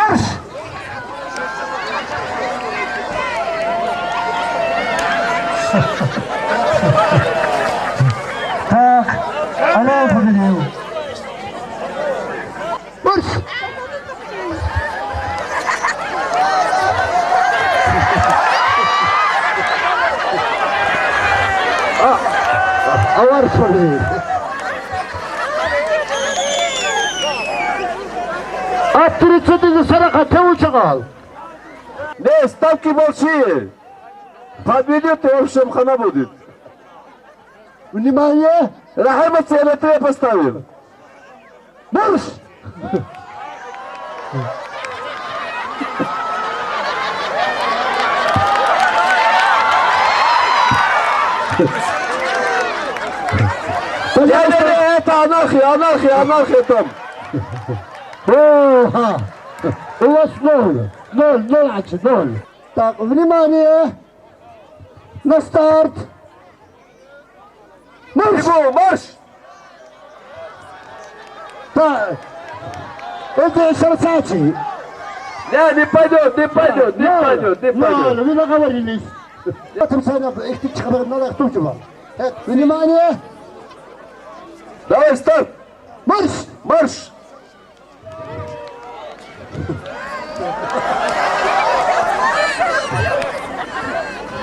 Марш! Так, Алло победил. Марш! Аварс победил. От 30 до 40 ты учал. Не, ставки большие. Подведет и в общем хана будет. Внимание! Рахима цены ты поставил. Марш! Не, это анархия там. Ага. У вас ноль. Ноль. Так, внимание! На старт! Марш! Бегу, марш! Так, это сорсачи. Не пойдет. Ладно, вы договорились. Потом их ты надо кто чего. Внимание! Давай, старт! Марш!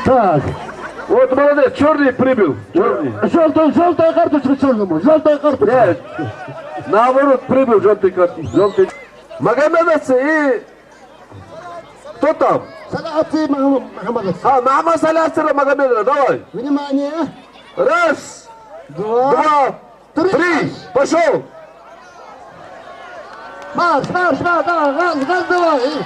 Так, Вот молодец, черный прибыл. Черный. желтая карточка черному. Желтая карточка. Нет, наоборот, прибыл желтый картин. Желтый. Магомедовцы и... Кто там? Салаты Махамадов. Махамад Салясера Магомедова, давай. Внимание! Раз, Два, три, пошел. Марш, давай, давай.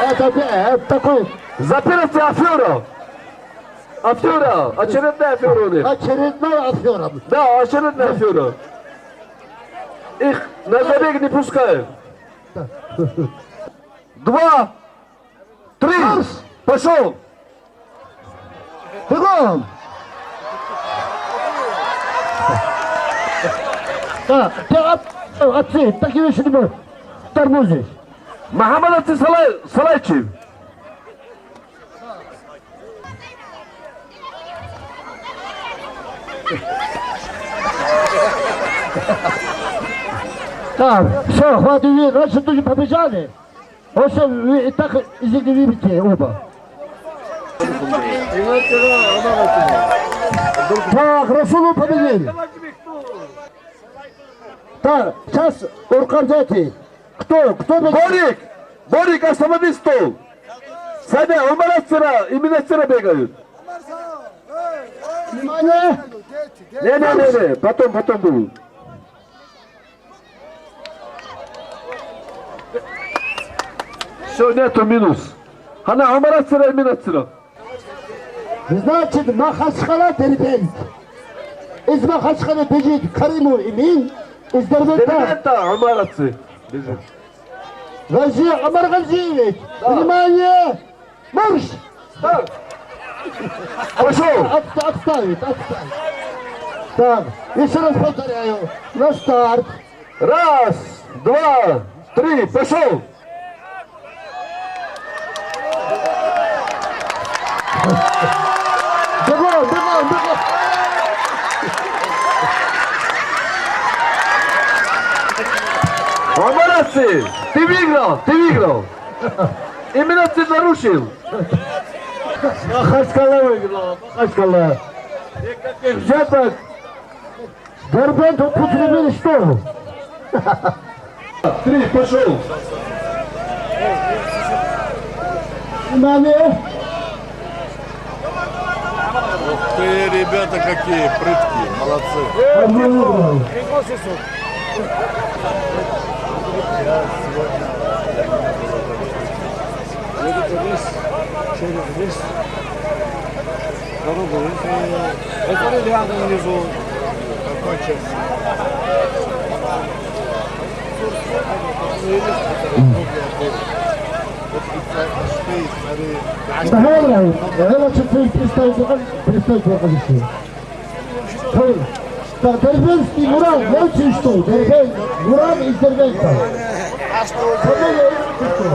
Это такой Запирайте афера. Очередная афера у них. очередной афера. Да, очередная афера. Их на забег не пускают. 2, 3, пошел. Бегом! Так, ты отцы, такие вещи не будут тормозить. Махамадовцы Салайчи. Так, все, хватит, раньше тоже побежали. Вот все, вы и так из них не видите оба. Так, Расулу победили. Так, сейчас уркардете. Кто победил? Борик, останови стол. Садя, умарастера, именно стера бегают. Внимание! Не, потом будут. Все, нету минус. Хана, умарастера, именно стера. Значит, Махачкала терпит. Из Махачкала бежит Кариму Имин, из Дербента Дербента, умаратцы. Бежит. Гази Амар Газиевич. Внимание! Марш! Пошел! Отставить. Так, еще раз повторяю. На старт. Раз, два, три, пошел! Бегом! Молодцы! Ты выиграл! Именно ты нарушил! Махачкала выиграла, Махачкала. Взяток. Дербент употребили что? 3, пошел! Внимание! Ух ты, ребята, какие прыткие, молодцы. Через лес дорогу. Это рядом внизу. Какой час? Давай, чуть-чуть представить, Так, Дербенский Мурат, очень что? Мурат из Дербенска. Фамилия имя что?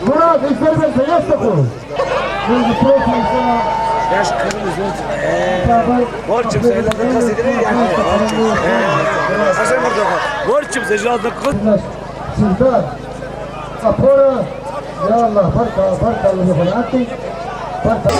Мурат из Дербенска, есть такой? Я же говорю, извините. Борчим за это касидри, борчим за жадно кот. Всегда. Опора. Я Аллах, барка, Аллах, барка.